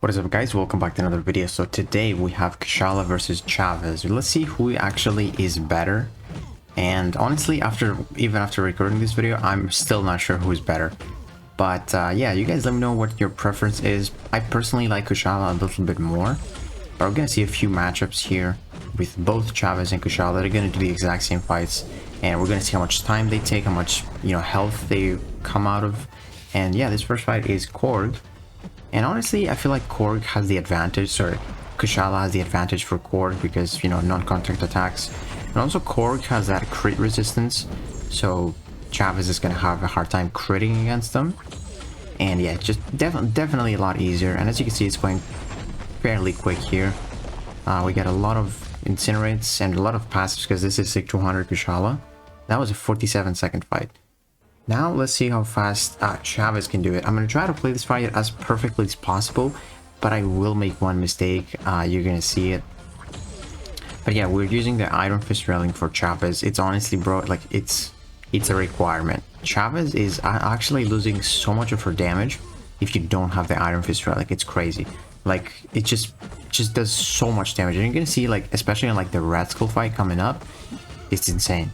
What is up, guys? Welcome back to another video. So today we have Kushala versus Chavez. Let's see who actually is better. And honestly, even after recording this video, I'm still not sure who is better. But yeah, you guys let me know what your preference is. I personally like Kushala a little bit more. But we're gonna see a few matchups here with both Chavez and Kushala. They're gonna do the exact same fights, and we're gonna see how much time they take, how much health they come out of. And yeah, this first fight is Korg. And honestly, I feel like Korg has the advantage, sorry, Kushala has the advantage for Korg because, non-contact attacks. And also Korg has that crit resistance, so Chavez is going to have a hard time critting against them. And yeah, just definitely a lot easier. And as you can see, it's going fairly quick here. We get a lot of incinerates and a lot of passives because this is 200 Kushala. That was a 47-second fight. Now let's see how fast Chavez can do it. I'm going to try to play this fight as perfectly as possible, but I will make one mistake. You're going to see it. But yeah, we're using the Iron Fist railing for Chavez. It's honestly, bro, like it's a requirement. Chavez is actually losing so much of her damage if you don't have the Iron Fist railing. It's crazy. Like it just does so much damage. And you're going to see, like, especially in like the Red Skull fight coming up, it's insane.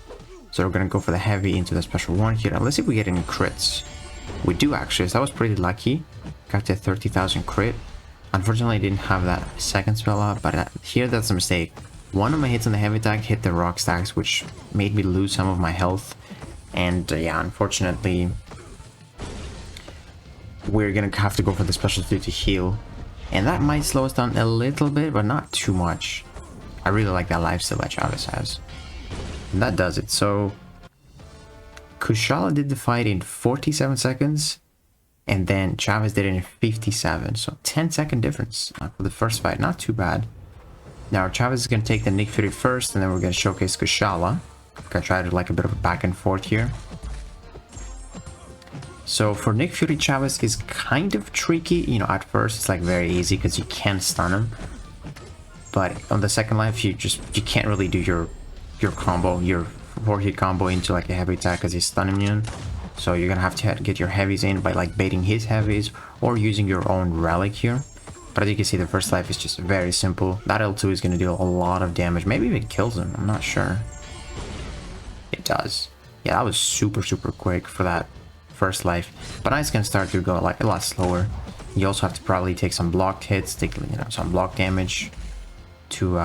So we're gonna go for the heavy into the special one here. Now let's see if we get any crits. We do actually, so that was pretty lucky. Got the 30,000 crit. Unfortunately, I didn't have that second spell up, but here that's a mistake. One of my hits on the heavy attack hit the rock stacks, which made me lose some of my health. And yeah, unfortunately, we're gonna have to go for the special 2 to heal. And that might slow us down a little bit, but not too much. I really like that lifesteal that Chavez has. And that does it. So Kushala did the fight in 47 seconds, and then Chavez did it in 57. So 10-second difference for the first fight. Not too bad. Now Chavez is going to take the Nick Fury first, and then we're going to showcase Kushala. Gonna try to like a bit of a back and forth here. So for Nick Fury, Chavez is kind of tricky. At first it's like very easy because you can stun him, but on the second life you can't really do your combo, your 4-hit combo into like a heavy attack because he's stun immune. So you're gonna have to get your heavies in by like baiting his heavies or using your own relic here. But as you can see, the first life is just very simple. That L2 is gonna do a lot of damage, maybe even kills him, I'm not sure. It does. Yeah, that was super quick for that first life. But now it's gonna start to go like a lot slower. You also have to probably take some blocked hits, take some block damage to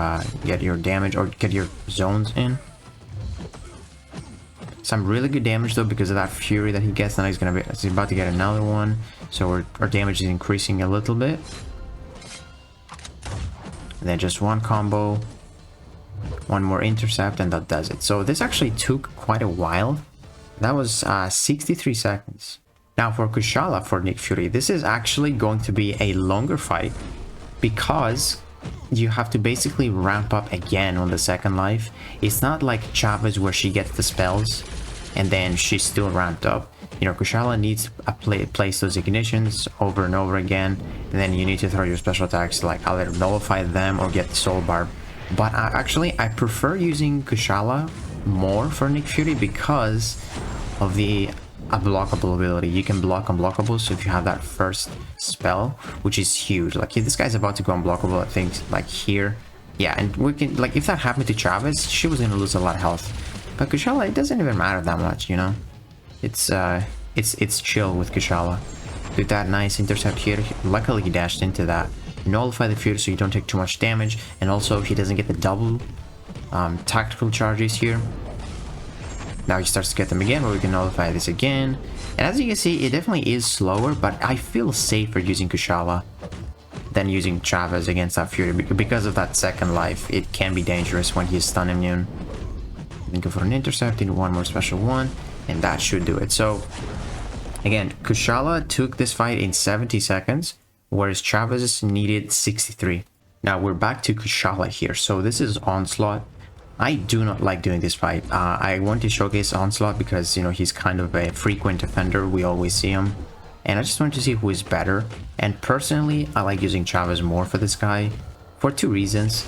get your damage or get your zones in. Some really good damage though because of that fury that he gets. Now he's about to get another one, so our damage is increasing a little bit. And then just one combo, one more intercept, and that does it. So this actually took quite a while. That was 63 seconds. Now for Kushala, for Nick Fury, this is actually going to be a longer fight because you have to basically ramp up again on the second life. It's not like Chavez where she gets the spells and then she's still ramped up. Kushala needs to place those ignitions over and over again, and then you need to throw your special attacks, like either nullify them or get the soul barb. But actually I prefer using Kushala more for Nick Fury because of the unblockable ability. You can block unblockables, so if you have that first spell, which is huge, like if this guy's about to go unblockable, I think like here, yeah, and we can, like, if that happened to Chavez, she was gonna lose a lot of health. But Kushala, it doesn't even matter that much, it's chill with Kushala. Did that nice intercept here. Luckily he dashed into that. Nullify the fury so you don't take too much damage, and also he doesn't get the double tactical charges here. Now he starts to get them again, but we can nullify this again. And as you can see, it definitely is slower, but I feel safer using Kushala than using Chavez against that Fury because of that second life. It can be dangerous when he's stun immune. Then go for an intercept, into one more special one, and that should do it. So again, Kushala took this fight in 70 seconds, whereas Chavez needed 63. Now we're back to Kushala here. So this is Onslaught. I do not like doing this fight. I want to showcase Onslaught because, he's kind of a frequent offender. We always see him. And I just want to see who is better. And personally, I like using Chavez more for this guy for two reasons.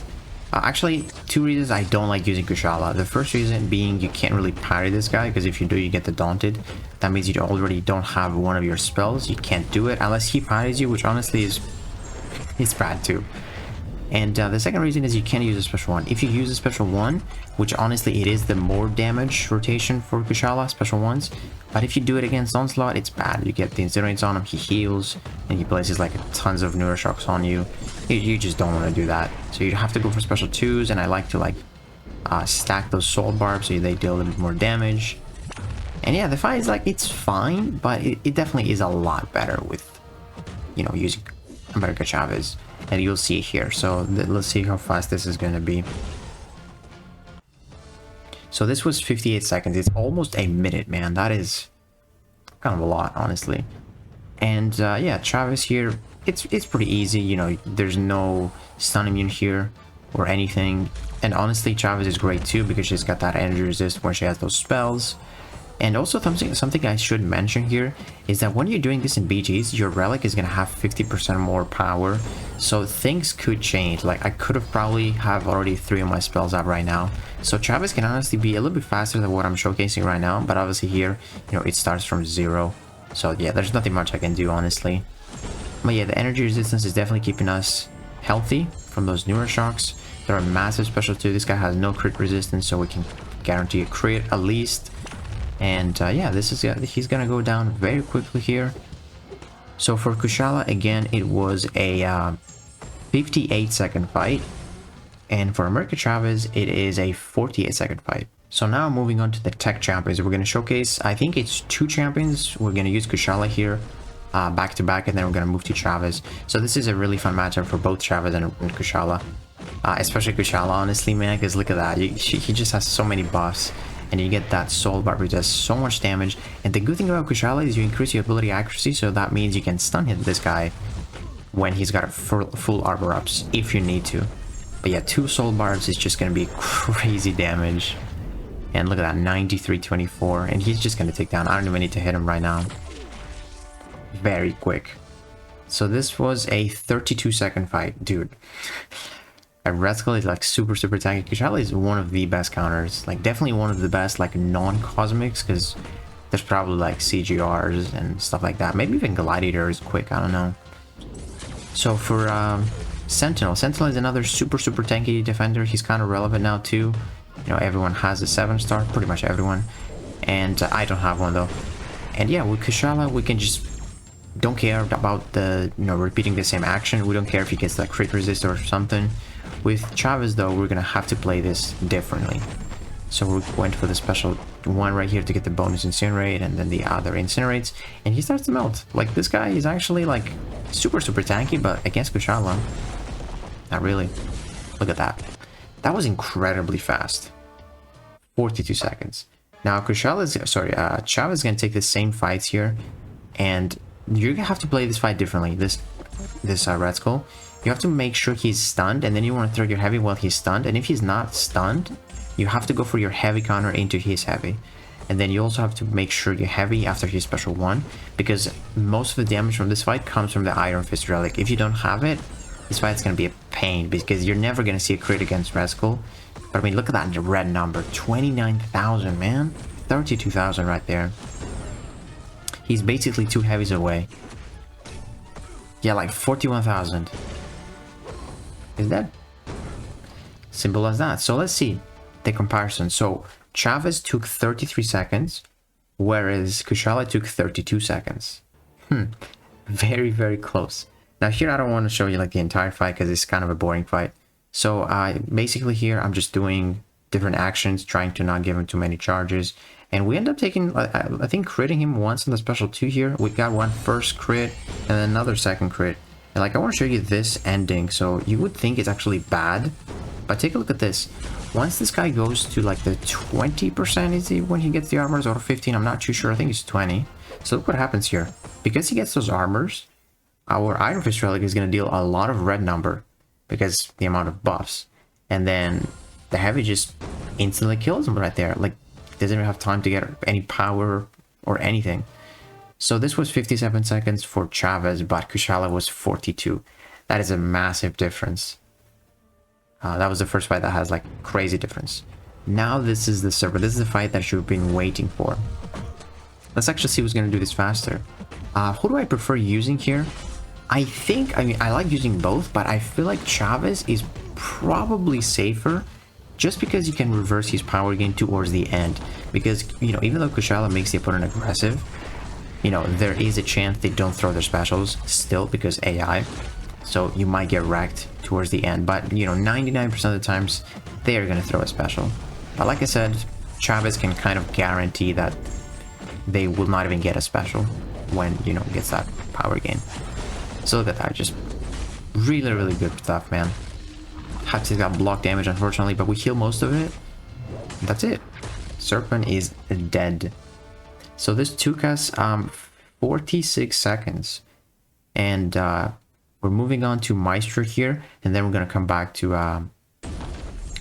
Actually, two reasons I don't like using Kushala. The first reason being you can't really parry this guy because if you do, you get the Daunted. That means you already don't have one of your spells. You can't do it unless he parries you, which honestly is It's bad too. And the second reason is you can't use a special one. If you use a special one, which honestly it is the more damage rotation for Kushala, special ones, but if you do it against Onslaught, it's bad. You get the incinerates on him, he heals, and he places like tons of neuroshocks on you. You just don't want to do that. So you have to go for special twos, and I like to like stack those soul barbs so they deal a little bit more damage. And yeah, the fight is like, it's fine, but it definitely is a lot better with, you know, using America Chavez. And you'll see it here. So let's see how fast this is going to be. So this was 58 seconds. It's almost a minute, man. That is kind of a lot, honestly. And yeah, Chavez here, it's pretty easy. You know, there's no stun immune here or anything. And honestly, Chavez is great too because she's got that energy resist when she has those spells. And also something I should mention here is that when you're doing this in BGs, your relic is going to have 50% more power. So things could change. Like I could have probably have already 3 of my spells up right now. So Chavez can honestly be a little bit faster than what I'm showcasing right now. But obviously here, you know, it starts from 0. So yeah, there's nothing much I can do, honestly. But yeah, the energy resistance is definitely keeping us healthy from those neuroshocks. They're a massive special too. This guy has no crit resistance, so we can guarantee a crit at least. And yeah, he's gonna go down very quickly here. So for Kushala, again, it was a 58-second fight. And for America Chavez, it is a 48-second fight. So now moving on to the tech champions, we're gonna showcase, I think it's 2 champions. We're gonna use Kushala here back to back, and then we're gonna move to Chavez. So this is a really fun matchup for both Chavez and Kushala. Especially Kushala, honestly, man, because look at that. He just has so many buffs. And you get that soul barb which does so much damage. And the good thing about Kushala is you increase your ability accuracy, so that means you can stun hit this guy when he's got full armor ups if you need to. But yeah, 2 soul barbs is just gonna be crazy damage. And look at that, 93-24, and he's just gonna take down. I don't even need to hit him right now. Very quick. So this was a 32-second fight, dude. And Red Skull is like super tanky. Kushala is one of the best counters, like definitely one of the best like non-cosmics, because there's probably like CGRs and stuff like that. Maybe even Gladiator is quick, I don't know. So for Sentinel is another super tanky defender. He's kind of relevant now too. You know, everyone has a 7-star, pretty much everyone, and I don't have one though. And yeah, with Kushala we can just don't care about the, you know, repeating the same action. We don't care if he gets like crit resist or something. With Chavez though, we're gonna have to play this differently. So we went for the special one right here to get the bonus incinerate, and then the other incinerates, and he starts to melt. Like this guy is actually like super tanky, but against Kushala, not really. Look at that. That was incredibly fast. 42 seconds. Now Chavez is gonna take the same fights here, and you're gonna have to play this fight differently. This Red Skull, you have to make sure he's stunned, and then you want to throw your heavy while he's stunned. And if he's not stunned, you have to go for your heavy counter into his heavy. And then you also have to make sure you're heavy after his special one, because most of the damage from this fight comes from the Iron Fist relic. If you don't have it, this fight's gonna be a pain, because you're never gonna see a crit against Red Skull. But I mean, look at that red number, 29,000, man. 32,000 right there. He's basically 2 heavies away. Yeah, like 41,000. Is that simple as that? So let's see the comparison. So Chavez took 33 seconds, whereas Kushala took 32 seconds. Very close. Now here I don't want to show you like the entire fight because it's kind of a boring fight. So basically here I'm just doing different actions, trying to not give him too many charges. And we end up taking, I think, critting him once on the special 2 here. We got one first crit and then another second crit. And like, I want to show you this ending. So you would think it's actually bad, but take a look at this. Once this guy goes to like the 20%, is he when he gets the armors, or 15? I'm not too sure. I think it's 20. So look what happens here. Because he gets those armors, our Iron Fist relic is going to deal a lot of red number because the amount of buffs. And then the heavy just instantly kills him right there. Like, doesn't even have time to get any power or anything. So this was 57 seconds for Chavez, but Kushala was 42. That is a massive difference. That was the first fight that has like crazy difference. Now this is the Serpent. This is the fight that you've been waiting for. Let's actually see who's going to do this faster. Who do I prefer using here? I mean, I like using both, but I feel like Chavez is probably safer just because you can reverse his power gain towards the end. Because, you know, even though Kushala makes the opponent aggressive, you know, there is a chance they don't throw their specials still because AI. So you might get wrecked towards the end. But, you know, 99% of the times, they are going to throw a special. But like I said, Chavez can kind of guarantee that they will not even get a special when, you know, gets that power gain. So look at that, just really, really good stuff, man. Had to take that block damage, unfortunately, but we heal most of it. That's it. Serpent is dead. So this took us 46 seconds. And we're moving on to Maestro here, and then we're going to come back to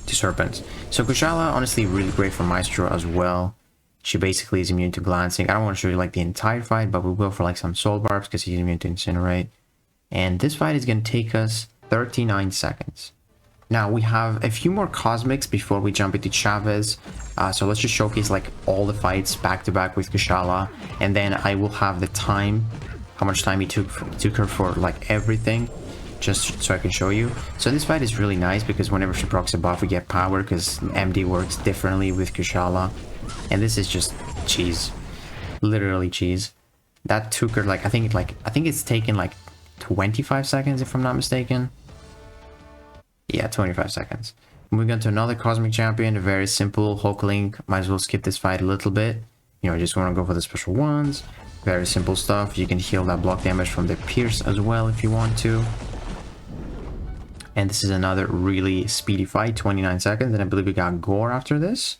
Serpent. So Kushala, honestly, really great for Maestro as well. She basically is immune to glancing. I don't want to show you like the entire fight, but we will for like some soul barbs because he's immune to incinerate. And this fight is going to take us 39 seconds. Now we have a few more cosmics before we jump into Chavez. So let's just showcase like all the fights back to back with Kushala, and then I will have the time, how much time he took her for like everything, just so I can show you. So this fight is really nice because whenever she procs a buff, we get power because MD works differently with Kushala, and this is just cheese, literally cheese. That took her like I think it's taken like 25 seconds if I'm not mistaken. Yeah, 25 seconds. Moving on to another Cosmic Champion, a very simple Hulk Link. Might as well skip this fight a little bit. You know, just want to go for the special ones. Very simple stuff. You can heal that block damage from the Pierce as well if you want to. And this is another really speedy fight, 29 seconds. And I believe we got Gore after this.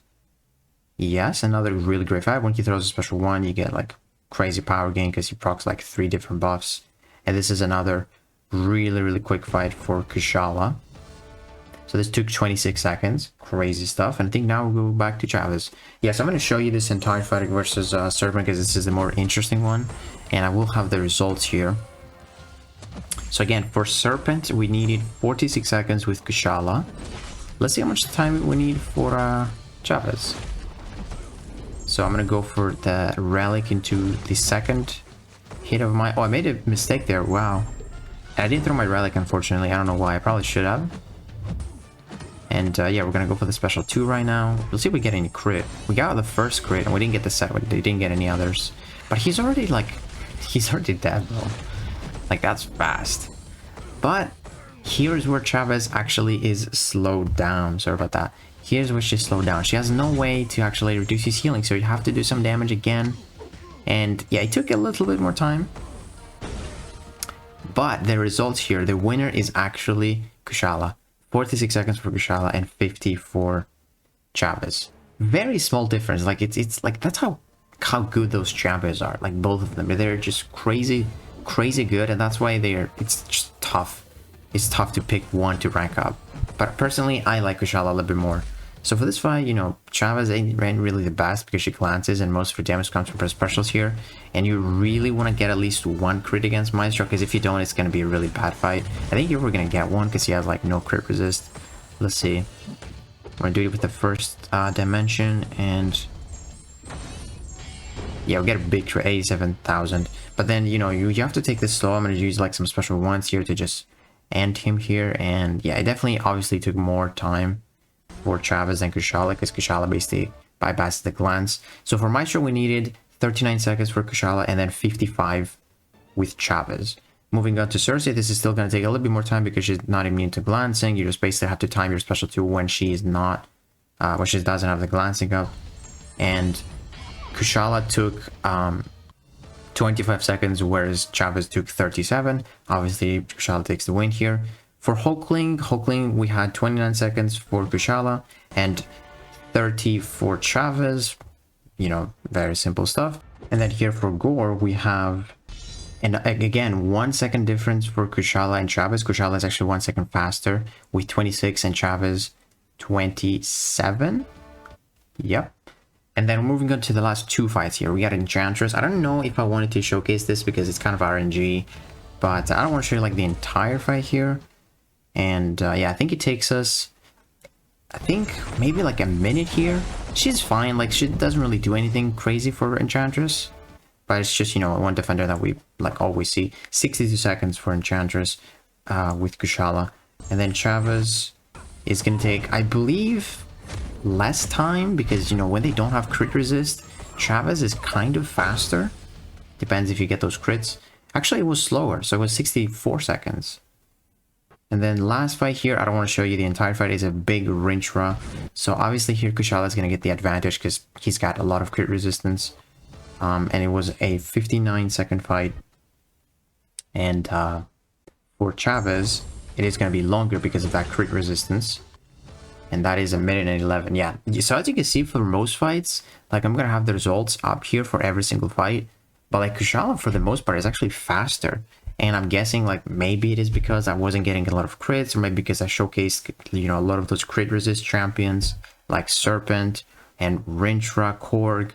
Yes, another really great fight. When he throws a special one, you get like crazy power gain because he procs like 3 different buffs. And this is another really, really quick fight for Kushala. So this took 26 seconds. Crazy stuff. And I think now we'll go back to Chavez. Yes, I'm going to show you this entire fight versus Serpent because this is the more interesting one. And I will have the results here. So again, for Serpent, we needed 46 seconds with Kushala. Let's see how much time we need for Chavez. So I'm going to go for the Relic into the second hit of my... Oh, I made a mistake there. Wow. I didn't throw my Relic, unfortunately. I don't know why. I probably should have. And yeah, we're going to go for the special 2 right now. We'll see if we get any crit. We got the first crit, and we didn't get the second. They didn't get any others. But he's already, like... He's already dead, bro. Like, that's fast. But here's where Chavez actually is slowed down. Sorry about that. Here's where she's slowed down. She has no way to actually reduce his healing, so you have to do some damage again. And yeah, it took a little bit more time. But the results here, the winner is actually Kushala. 46 seconds for Kushala and 50 for Chavez. Very small difference. Like it's like that's how good those champions are. Like both of them, they're just crazy good, and that's why it's just tough. It's tough to pick one to rank up. But personally, I like Kushala a little bit more. So for this fight, you know, Chavez ain't really the best because she glances and most of her damage comes from her specials here. And you really want to get at least one crit against Maestro, because if you don't, it's going to be a really bad fight. I think you were going to get one because he has like no crit resist. Let's see. We're going to do it with the first dimension, and yeah, we'll get a big crit, 87,000. But then, you know, you have to take this slow. I'm going to use like some special ones here to just end him here. And yeah, it definitely obviously took more time for Chavez than Kushala, because Kushala basically bypassed the glance. So for Maestro, we needed 39 seconds for Kushala and then 55 with Chavez. Moving on to Cersei, this is still going to take a little bit more time because she's not immune to glancing. You just basically have to time your special 2 when she is not, when she doesn't have the glancing up. And Kushala took 25 seconds, whereas Chavez took 37. Obviously, Kushala takes the win here. For Hulkling, we had 29 seconds for Kushala and 30 for Chavez. You know, very simple stuff. And then here for Gore, we have, and again, 1 second difference for Kushala and Chavez. Kushala is actually 1 second faster with 26 and Chavez 27. Yep. And then moving on to the last 2 fights here. We got Enchantress. I don't know if I wanted to showcase this because it's kind of RNG, but I don't want to show you like the entire fight here. And yeah, I think it takes us, I think maybe like a minute here. She's fine, like she doesn't really do anything crazy for Enchantress, but it's just, you know, one defender that we like always see. 62 seconds for Enchantress with Kushala. And then Chavez is going to take, I believe, less time because, you know, when they don't have crit resist, Chavez is kind of faster. Depends if you get those crits. Actually, it was slower, so it was 64 seconds. And then last fight here, I don't want to show you the entire fight, is a big Rinchra. So obviously here Kushala is going to get the advantage because he's got a lot of crit resistance. And it was a 59-second fight. And for Chavez, it is going to be longer because of that crit resistance. And that is 1:11. Yeah, so as you can see, for most fights, like I'm going to have the results up here for every single fight. But like Kushala, for the most part, is actually faster. And I'm guessing like maybe it is because I wasn't getting a lot of crits, or maybe because I showcased, you know, a lot of those crit resist champions like Serpent and Rinchra, Korg.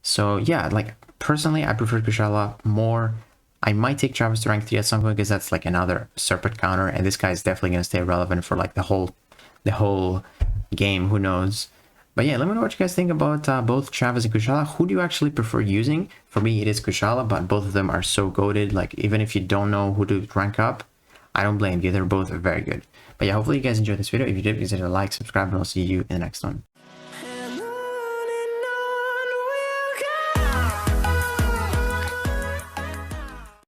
So yeah, like personally, I prefer Kushala more. I might take Chavez to rank 3 at some point because that's like another Serpent counter, and this guy is definitely going to stay relevant for like the whole game. Who knows? But yeah, let me know what you guys think about both Chavez and Kushala. Who do you actually prefer using? For me, it is Kushala, but both of them are so goated. Like, even if you don't know who to rank up, I don't blame you. They're both very good. But yeah, hopefully you guys enjoyed this video. If you did, please hit a like, subscribe, and I'll see you in the next one.